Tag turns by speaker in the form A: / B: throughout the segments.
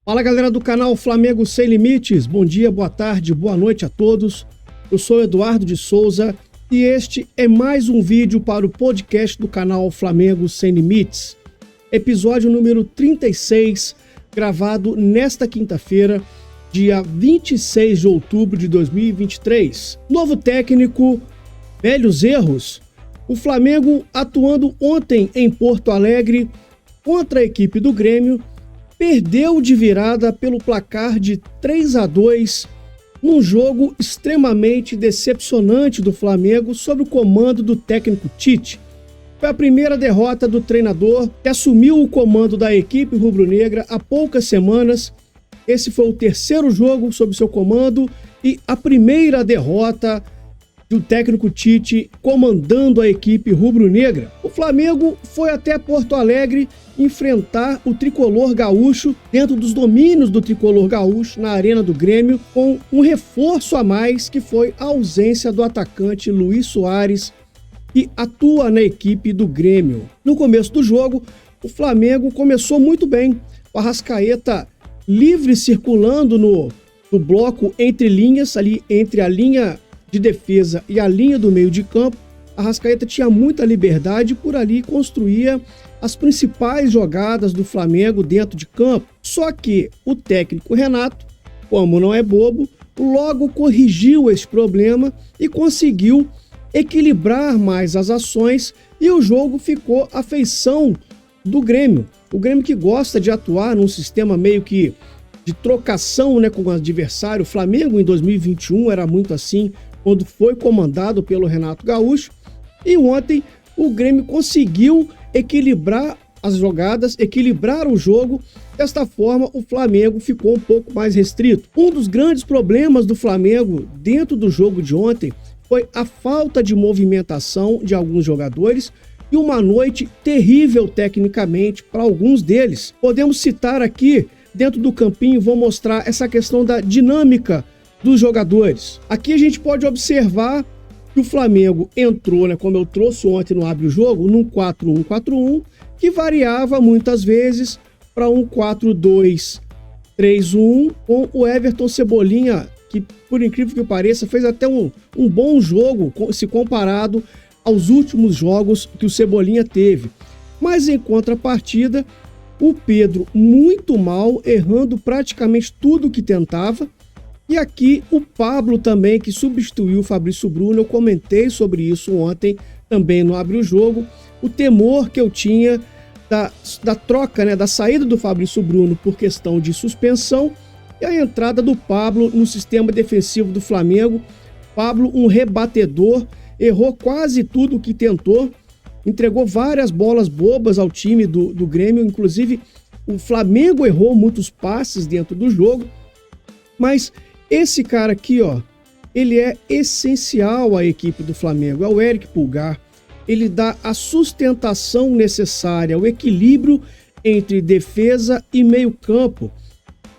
A: Fala galera do canal Flamengo Sem Limites, bom dia, boa tarde, boa noite a todos. Eu sou Eduardo de Souza e este é mais um vídeo para o podcast do canal Flamengo Sem Limites. Episódio número 36, gravado nesta quinta-feira, dia 26 de outubro de 2023. Novo técnico, velhos erros. O Flamengo atuando ontem em Porto Alegre contra a equipe do Grêmio, perdeu de virada pelo placar de 3-2 num jogo extremamente decepcionante do Flamengo sob o comando do técnico Tite. Foi a primeira derrota do treinador que assumiu o comando da equipe rubro-negra há poucas semanas. Esse foi o terceiro jogo sob seu comando e a primeira derrota do técnico Tite comandando a equipe rubro-negra. O Flamengo foi até Porto Alegre enfrentar o tricolor gaúcho dentro dos domínios do tricolor gaúcho na Arena do Grêmio, com um reforço a mais que foi a ausência do atacante Luis Soares, que atua na equipe do Grêmio. No começo do jogo, o Flamengo começou muito bem, o Arrascaeta livre circulando no bloco entre linhas, ali entre a linha de defesa e a linha do meio de campo. A Arrascaeta tinha muita liberdade, por ali construía as principais jogadas do Flamengo dentro de campo. Só que o técnico Renato, como não é bobo, logo corrigiu esse problema e conseguiu equilibrar mais as ações e o jogo ficou à feição do Grêmio. O Grêmio que gosta de atuar num sistema meio que de trocação, com o adversário. O Flamengo em 2021 era muito assim, quando foi comandado pelo Renato Gaúcho, e ontem o Grêmio conseguiu equilibrar as jogadas, equilibrar o jogo. Desta forma, o Flamengo ficou um pouco mais restrito. Um dos grandes problemas do Flamengo dentro do jogo de ontem foi a falta de movimentação de alguns jogadores e uma noite terrível tecnicamente para alguns deles. Podemos citar aqui, dentro do campinho, vou mostrar essa questão da dinâmica dos jogadores. Aqui a gente pode observar que o Flamengo entrou, como eu trouxe ontem no Abre o Jogo, num 4-1-4-1, que variava muitas vezes para um 4-2-3-1, com o Everton Cebolinha, que por incrível que pareça, fez até um bom jogo, se comparado aos últimos jogos que o Cebolinha teve. Mas em contrapartida, o Pedro muito mal, errando praticamente tudo que tentava. E aqui o Pablo também, que substituiu o Fabrício Bruno. Eu comentei sobre isso ontem também no Abre o Jogo. O temor que eu tinha da troca, da saída do Fabrício Bruno por questão de suspensão e a entrada do Pablo no sistema defensivo do Flamengo. Pablo, um rebatedor, errou quase tudo que tentou, entregou várias bolas bobas ao time do Grêmio. Inclusive, o Flamengo errou muitos passes dentro do jogo, mas esse cara aqui, ele é essencial à equipe do Flamengo, é o Eric Pulgar. Ele dá a sustentação necessária, o equilíbrio entre defesa e meio-campo,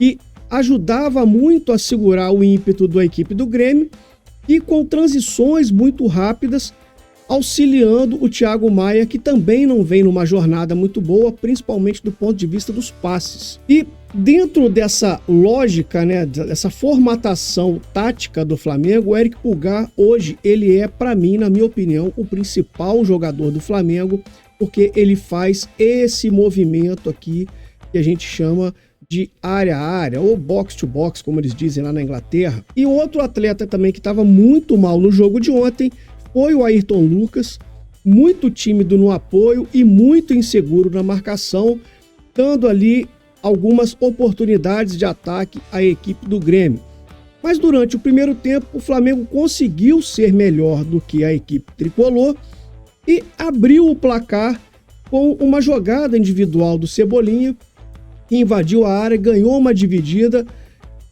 A: e ajudava muito a segurar o ímpeto da equipe do Grêmio e com transições muito rápidas, auxiliando o Thiago Maia, que também não vem numa jornada muito boa, principalmente do ponto de vista dos passes. E dentro dessa lógica, dessa formatação tática do Flamengo, o Eric Pulgar hoje ele é, para mim, na minha opinião, o principal jogador do Flamengo, porque ele faz esse movimento aqui que a gente chama de área a área, ou box to box, como eles dizem lá na Inglaterra. E outro atleta também que estava muito mal no jogo de ontem foi o Ayrton Lucas, muito tímido no apoio e muito inseguro na marcação, dando ali algumas oportunidades de ataque à equipe do Grêmio. Mas durante o primeiro tempo, o Flamengo conseguiu ser melhor do que a equipe tricolor e abriu o placar com uma jogada individual do Cebolinha, que invadiu a área, ganhou uma dividida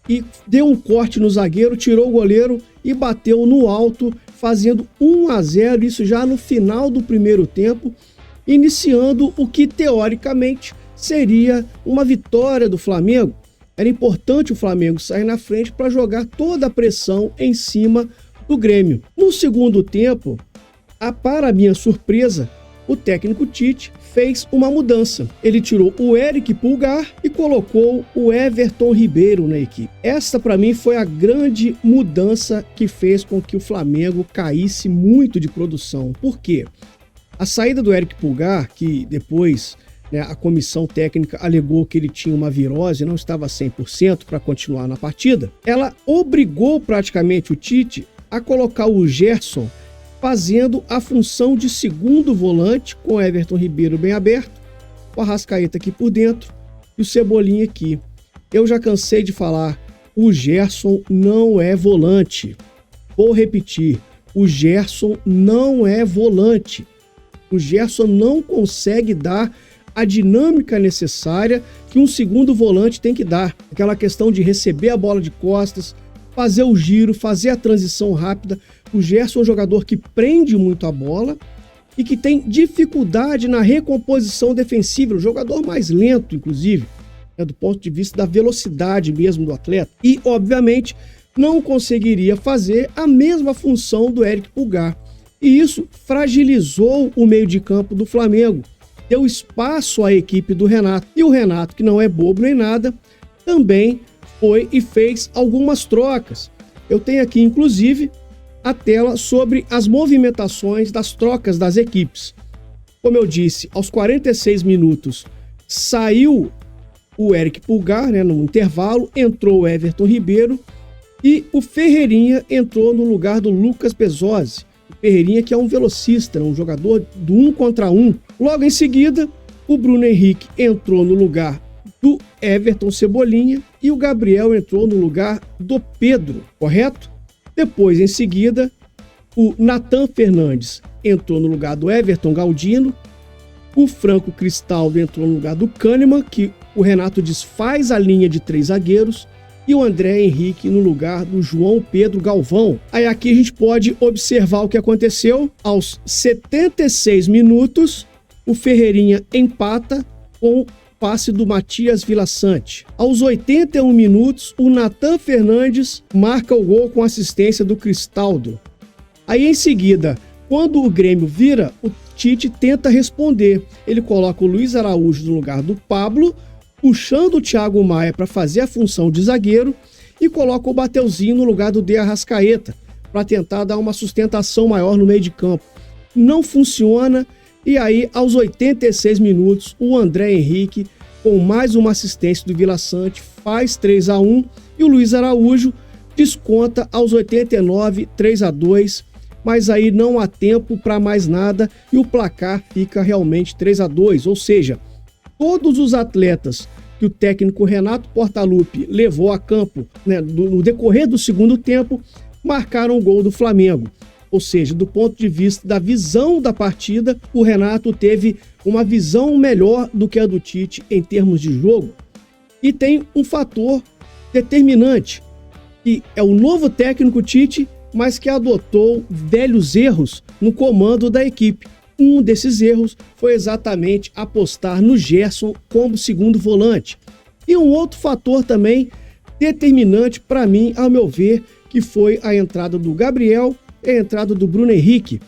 A: e deu um corte no zagueiro, tirou o goleiro e bateu no alto, fazendo 1-0, isso já no final do primeiro tempo, iniciando o que teoricamente seria uma vitória do Flamengo. Era importante o Flamengo sair na frente para jogar toda a pressão em cima do Grêmio. No segundo tempo, para minha surpresa, o técnico Tite fez uma mudança. Ele tirou o Eric Pulgar e colocou o Everton Ribeiro na equipe. Essa, para mim, foi a grande mudança que fez com que o Flamengo caísse muito de produção. Por quê? A saída do Eric Pulgar, que depois a comissão técnica alegou que ele tinha uma virose e não estava 100% para continuar na partida, ela obrigou praticamente o Tite a colocar o Gerson fazendo a função de segundo volante, com o Everton Ribeiro bem aberto, o Arrascaeta aqui por dentro e o Cebolinha aqui. Eu já cansei de falar, o Gerson não é volante. Vou repetir, o Gerson não é volante. O Gerson não consegue dar a dinâmica necessária que um segundo volante tem que dar. Aquela questão de receber a bola de costas, fazer o giro, fazer a transição rápida. O Gerson é um jogador que prende muito a bola e que tem dificuldade na recomposição defensiva, o jogador mais lento, inclusive, do ponto de vista da velocidade mesmo do atleta. E, obviamente, não conseguiria fazer a mesma função do Eric Pulgar. E isso fragilizou o meio de campo do Flamengo, deu espaço à equipe do Renato. E o Renato, que não é bobo nem nada, também foi e fez algumas trocas. Eu tenho aqui, inclusive, a tela sobre as movimentações das trocas das equipes. Como eu disse, aos 46 minutos saiu o Eric Pulgar, no intervalo, entrou o Everton Ribeiro e o Ferreirinha entrou no lugar do Lucas Pesosi. O Ferreirinha, que é um velocista, um jogador do 1 contra 1. Logo em seguida, o Bruno Henrique entrou no lugar do Everton Cebolinha e o Gabriel entrou no lugar do Pedro, correto? Depois, em seguida, o Nathan Fernandes entrou no lugar do Everton Galdino, o Franco Cristaldo entrou no lugar do Kahneman, que o Renato desfaz a linha de 3 zagueiros, e o André Henrique no lugar do João Pedro Galvão. Aí aqui a gente pode observar o que aconteceu. Aos 76 minutos, o Ferreirinha empata com passe do Matias Villaçante. Aos 81 minutos, o Nathan Fernandes marca o gol com assistência do Cristaldo. Aí em seguida, quando o Grêmio vira, o Tite tenta responder. Ele coloca o Luiz Araújo no lugar do Pablo, puxando o Thiago Maia para fazer a função de zagueiro e coloca o Mateuzinho no lugar do De Arrascaeta para tentar dar uma sustentação maior no meio de campo. Não funciona. E aí, aos 86 minutos, o André Henrique, com mais uma assistência do Villaçante, faz 3-1 e o Luiz Araújo desconta aos 89, 3-2, mas aí não há tempo para mais nada e o placar fica realmente 3-2, ou seja, todos os atletas que o técnico Renato Portaluppi levou a campo no decorrer do segundo tempo marcaram o gol do Flamengo. Ou seja, do ponto de vista da visão da partida, o Renato teve uma visão melhor do que a do Tite em termos de jogo. E tem um fator determinante, que é o novo técnico Tite, mas que adotou velhos erros no comando da equipe. Um desses erros foi exatamente apostar no Gerson como segundo volante. E um outro fator também determinante para mim, ao meu ver, que foi a entrada do Gabriel e a entrada do Bruno Henrique,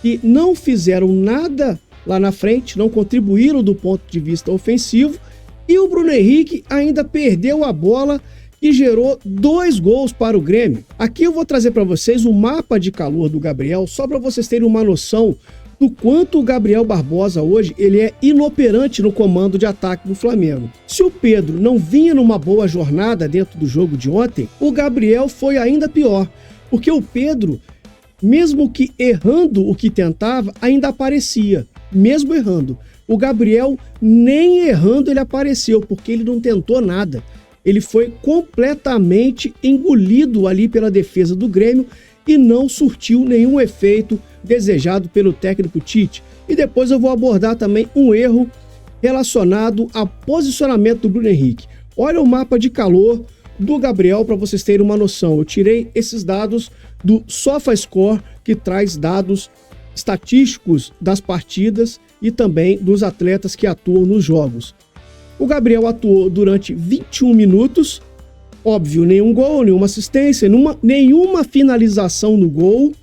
A: que não fizeram nada lá na frente, não contribuíram do ponto de vista ofensivo, e o Bruno Henrique ainda perdeu a bola e gerou 2 gols para o Grêmio. Aqui eu vou trazer para vocês o mapa de calor do Gabriel, só para vocês terem uma noção do quanto o Gabriel Barbosa hoje ele é inoperante no comando de ataque do Flamengo. Se o Pedro não vinha numa boa jornada dentro do jogo de ontem, o Gabriel foi ainda pior, porque o Pedro, mesmo que errando o que tentava, ainda aparecia, mesmo errando. O Gabriel, nem errando, ele apareceu, porque ele não tentou nada. Ele foi completamente engolido ali pela defesa do Grêmio e não surtiu nenhum efeito desejado pelo técnico Tite. E depois eu vou abordar também um erro relacionado ao posicionamento do Bruno Henrique. Olha o mapa de calor do Gabriel para vocês terem uma noção. Eu tirei esses dados do SofaScore, que traz dados estatísticos das partidas e também dos atletas que atuam nos jogos. O Gabriel atuou durante 21 minutos, óbvio, nenhum gol, nenhuma assistência, nenhuma finalização no gol,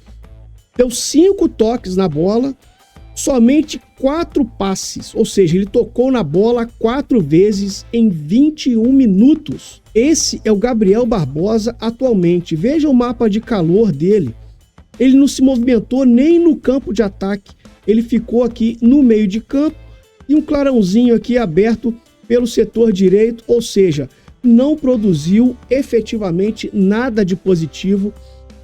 A: deu 5 toques na bola, somente 4 passes, ou seja, ele tocou na bola 4 vezes em 21 minutos. Esse é o Gabriel Barbosa atualmente. Veja o mapa de calor dele. Ele não se movimentou nem no campo de ataque, ele ficou aqui no meio de campo e um clarãozinho aqui aberto pelo setor direito, ou seja, não produziu efetivamente nada de positivo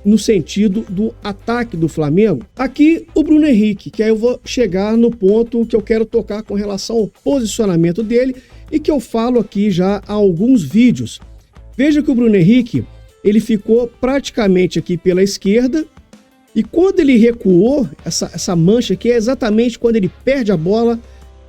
A: no sentido do ataque do Flamengo. Aqui o Bruno Henrique, que aí eu vou chegar no ponto que eu quero tocar com relação ao posicionamento dele e que eu falo aqui já há alguns vídeos. Veja que o Bruno Henrique, ele ficou praticamente aqui pela esquerda e quando ele recuou, essa mancha aqui é exatamente quando ele perde a bola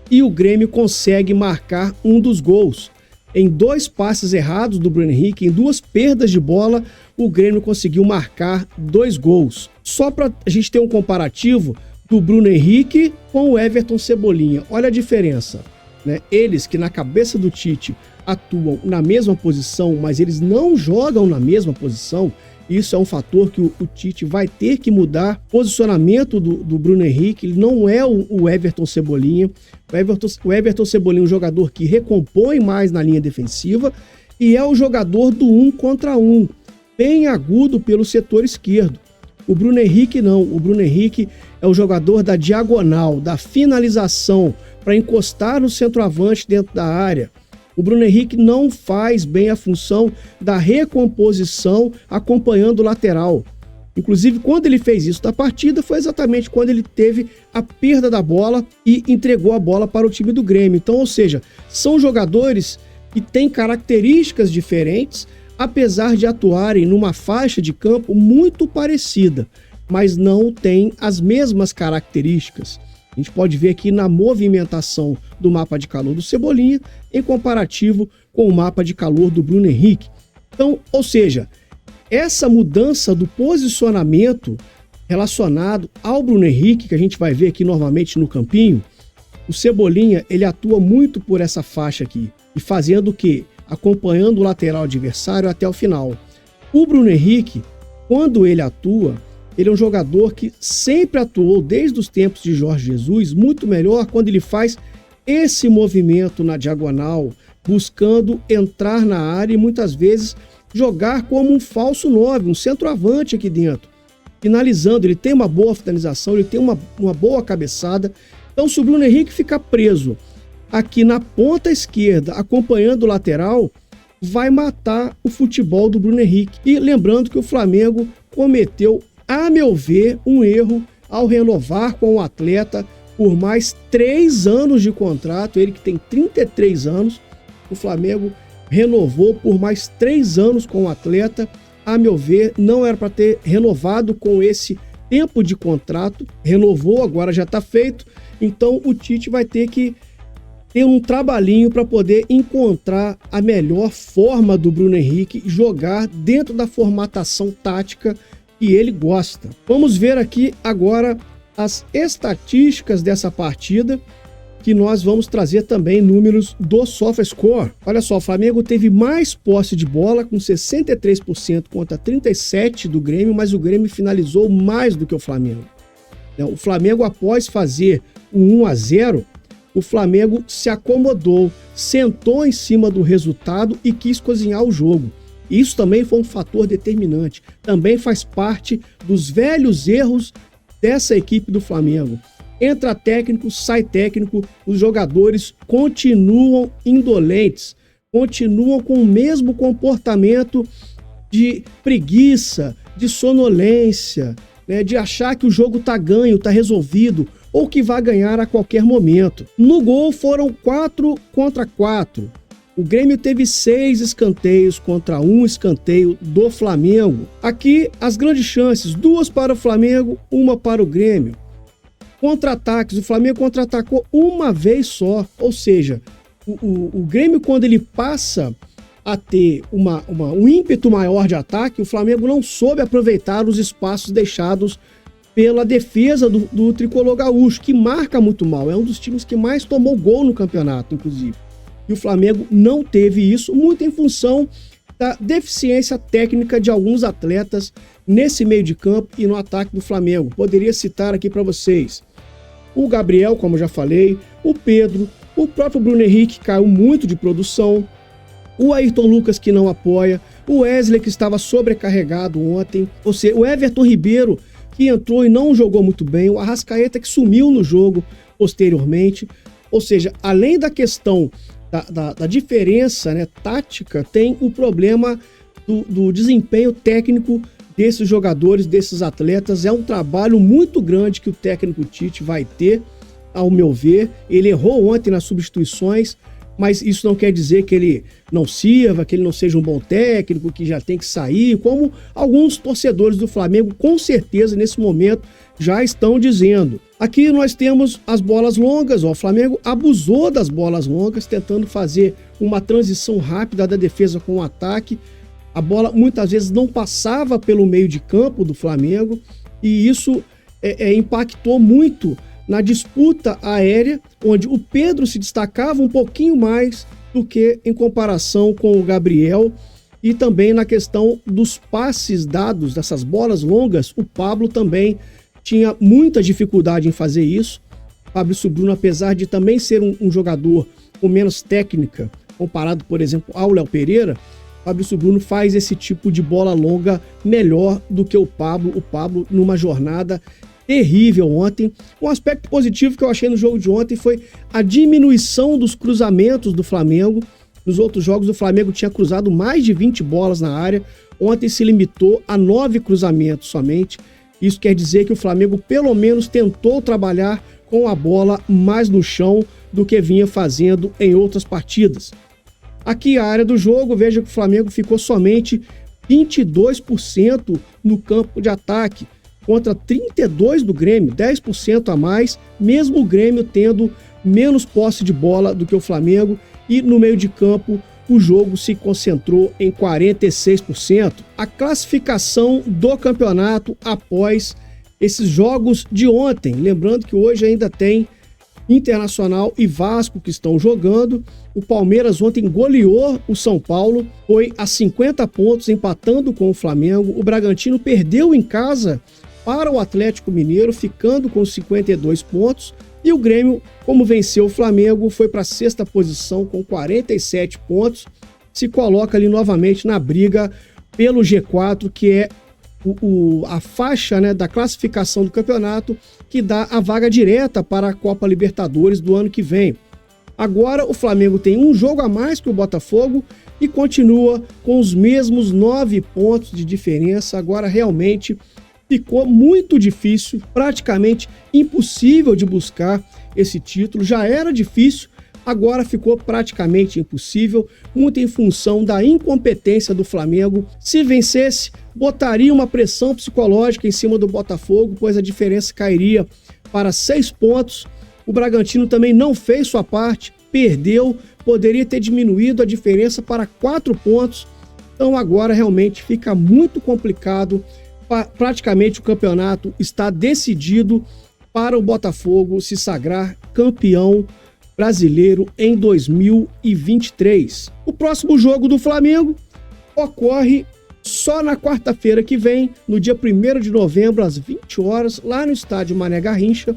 A: e o Grêmio consegue marcar um dos gols. Em 2 passes errados do Bruno Henrique, em 2 perdas de bola, o Grêmio conseguiu marcar 2 gols. Só para a gente ter um comparativo do Bruno Henrique com o Everton Cebolinha. Olha a diferença, né? Eles que na cabeça do Tite atuam na mesma posição, mas eles não jogam na mesma posição. Isso é um fator que o Tite vai ter que mudar. Posicionamento do Bruno Henrique, ele não é o Everton Cebolinha. O Everton Cebolinha é um jogador que recompõe mais na linha defensiva e é o jogador do 1 contra 1, bem agudo pelo setor esquerdo. O Bruno Henrique não. O Bruno Henrique é o jogador da diagonal, da finalização, para encostar no centroavante dentro da área. O Bruno Henrique não faz bem a função da recomposição acompanhando o lateral. Inclusive, quando ele fez isso da partida, foi exatamente quando ele teve a perda da bola e entregou a bola para o time do Grêmio. Então, ou seja, são jogadores que têm características diferentes, apesar de atuarem numa faixa de campo muito parecida, mas não têm as mesmas características. A gente pode ver aqui na movimentação do mapa de calor do Cebolinha em comparativo com o mapa de calor do Bruno Henrique. Então, ou seja, essa mudança do posicionamento relacionado ao Bruno Henrique, que a gente vai ver aqui novamente no campinho, o Cebolinha, ele atua muito por essa faixa aqui e fazendo o quê? Acompanhando o lateral adversário até o final. O Bruno Henrique, quando ele atua, ele é um jogador que sempre atuou, desde os tempos de Jorge Jesus, muito melhor quando ele faz esse movimento na diagonal, buscando entrar na área e muitas vezes jogar como um falso 9, um centroavante aqui dentro. Finalizando, ele tem uma boa finalização, ele tem uma boa cabeçada. Então, se o Bruno Henrique ficar preso aqui na ponta esquerda, acompanhando o lateral, vai matar o futebol do Bruno Henrique. E lembrando que o Flamengo cometeu, a meu ver, um erro ao renovar com o atleta por mais 3 anos de contrato. Ele que tem 33 anos, o Flamengo renovou por mais 3 anos com o atleta. A meu ver, não era para ter renovado com esse tempo de contrato. Renovou, agora já está feito. Então o Tite vai ter que ter um trabalhinho para poder encontrar a melhor forma do Bruno Henrique jogar dentro da formatação tática que ele gosta. Vamos ver aqui agora as estatísticas dessa partida, que nós vamos trazer também números do SofaScore. Olha só, o Flamengo teve mais posse de bola, com 63% contra 37% do Grêmio, mas o Grêmio finalizou mais do que o Flamengo. O Flamengo, após fazer o 1-0, o Flamengo se acomodou, sentou em cima do resultado e quis cozinhar o jogo. Isso também foi um fator determinante. Também faz parte dos velhos erros dessa equipe do Flamengo. Entra técnico, sai técnico, os jogadores continuam indolentes, continuam com o mesmo comportamento de preguiça, de sonolência, né, de achar que o jogo tá ganho, tá resolvido, ou que vai ganhar a qualquer momento. No gol foram 4 contra 4. O Grêmio teve 6 escanteios contra 1 escanteio do Flamengo. Aqui as grandes chances, 2 para o Flamengo, 1 para o Grêmio. Contra-ataques, o Flamengo contra-atacou uma vez só, ou seja, o Grêmio, quando ele passa a ter um ímpeto maior de ataque, o Flamengo não soube aproveitar os espaços deixados pela defesa do tricolor gaúcho, que marca muito mal, é um dos times que mais tomou gol no campeonato, inclusive. E o Flamengo não teve isso, muito em função da deficiência técnica de alguns atletas nesse meio de campo e no ataque do Flamengo. Poderia citar aqui para vocês O Gabriel, como eu já falei, o Pedro, o próprio Bruno Henrique caiu muito de produção, o Ayrton Lucas que não apoia, o Wesley que estava sobrecarregado ontem, ou seja, o Everton Ribeiro que entrou e não jogou muito bem, o Arrascaeta que sumiu no jogo posteriormente, ou seja, além da questão da diferença, né, tática, tem o problema do desempenho técnico desses jogadores, desses atletas. É um trabalho muito grande que o técnico Tite vai ter, ao meu ver. Ele errou ontem nas substituições, mas isso não quer dizer que ele não sirva, que ele não seja um bom técnico, que já tem que sair, como alguns torcedores do Flamengo, com certeza, nesse momento, já estão dizendo. Aqui nós temos as bolas longas, ó, o Flamengo abusou das bolas longas, tentando fazer uma transição rápida da defesa com o ataque. A bola muitas vezes não passava pelo meio de campo do Flamengo e isso impactou muito na disputa aérea, onde o Pedro se destacava um pouquinho mais do que em comparação com o Gabriel, e também na questão dos passes dados, dessas bolas longas, o Pablo também tinha muita dificuldade em fazer isso. Fabrício Bruno, apesar de também ser um jogador com menos técnica, comparado, por exemplo, ao Léo Pereira, Fabrício Bruno faz esse tipo de bola longa melhor do que o Pablo. O Pablo numa jornada terrível ontem. Um aspecto positivo que eu achei no jogo de ontem foi a diminuição dos cruzamentos do Flamengo. Nos outros jogos o Flamengo tinha cruzado mais de 20 bolas na área. Ontem se limitou a 9 cruzamentos somente. Isso quer dizer que o Flamengo pelo menos tentou trabalhar com a bola mais no chão do que vinha fazendo em outras partidas. Aqui a área do jogo, veja que o Flamengo ficou somente 22% no campo de ataque, contra 32% do Grêmio, 10% a mais, mesmo o Grêmio tendo menos posse de bola do que o Flamengo, e no meio de campo o jogo se concentrou em 46%. A classificação do campeonato após esses jogos de ontem, lembrando que hoje ainda tem Internacional e Vasco que estão jogando. O Palmeiras ontem goleou o São Paulo, foi a 50 pontos, empatando com o Flamengo. O Bragantino perdeu em casa para o Atlético Mineiro, ficando com 52 pontos. E o Grêmio, como venceu o Flamengo, foi para a 6ª posição com 47 pontos. Se coloca ali novamente na briga pelo G4, que é a faixa, né, da classificação do campeonato, que dá a vaga direta para a Copa Libertadores do ano que vem. Agora o Flamengo tem um jogo a mais que o Botafogo e continua com os mesmos 9 pontos de diferença. Agora realmente ficou muito difícil, praticamente impossível de buscar esse título. Já era difícil, agora ficou praticamente impossível, muito em função da incompetência do Flamengo. Se vencesse, botaria uma pressão psicológica em cima do Botafogo, pois a diferença cairia para 6 pontos. O Bragantino também não fez sua parte, perdeu, poderia ter diminuído a diferença para 4 pontos. Então agora realmente fica muito complicado. Praticamente o campeonato está decidido para o Botafogo se sagrar campeão brasileiro em 2023. O próximo jogo do Flamengo ocorre só na quarta-feira que vem, no dia 1º de novembro, às 20 horas, lá no estádio Mané Garrincha,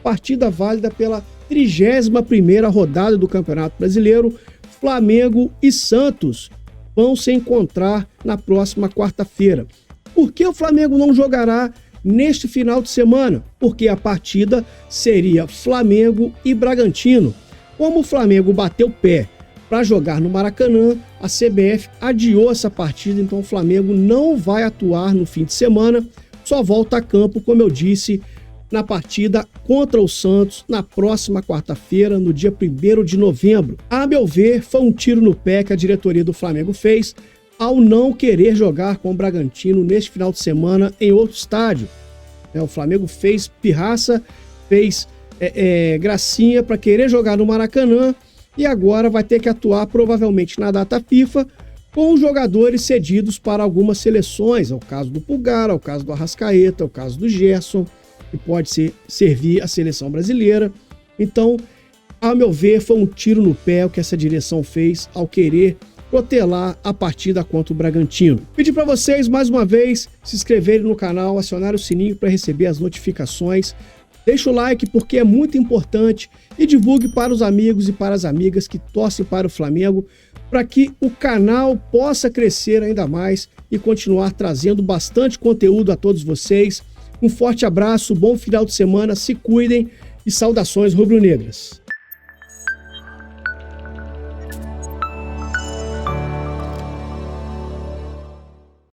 A: partida válida pela 31ª rodada do Campeonato Brasileiro. Flamengo e Santos vão se encontrar na próxima quarta-feira. Por que o Flamengo não jogará neste final de semana? Porque a partida seria Flamengo e Bragantino. Como o Flamengo bateu pé para jogar no Maracanã, a CBF adiou essa partida, então o Flamengo não vai atuar no fim de semana, só volta a campo, como eu disse, na partida contra o Santos na próxima quarta-feira, no dia 1º de novembro. A meu ver, foi um tiro no pé que a diretoria do Flamengo fez ao não querer jogar com o Bragantino neste final de semana em outro estádio. O Flamengo fez pirraça, fez gracinha para querer jogar no Maracanã e agora vai ter que atuar provavelmente na data FIFA com os jogadores cedidos para algumas seleções. É o caso do Pulgar, é o caso do Arrascaeta, é o caso do Gerson, que pode servir a seleção brasileira. Então, a meu ver, foi um tiro no pé o que essa direção fez ao querer protelar a partida contra o Bragantino. Pedi para vocês, mais uma vez, se inscreverem no canal, acionar o sininho para receber as notificações Deixa o like porque é muito importante e divulgue para os amigos e para as amigas que torcem para o Flamengo, para que o canal possa crescer ainda mais e continuar trazendo bastante conteúdo a todos vocês. Um forte abraço, bom final de semana, se cuidem e saudações rubro-negras.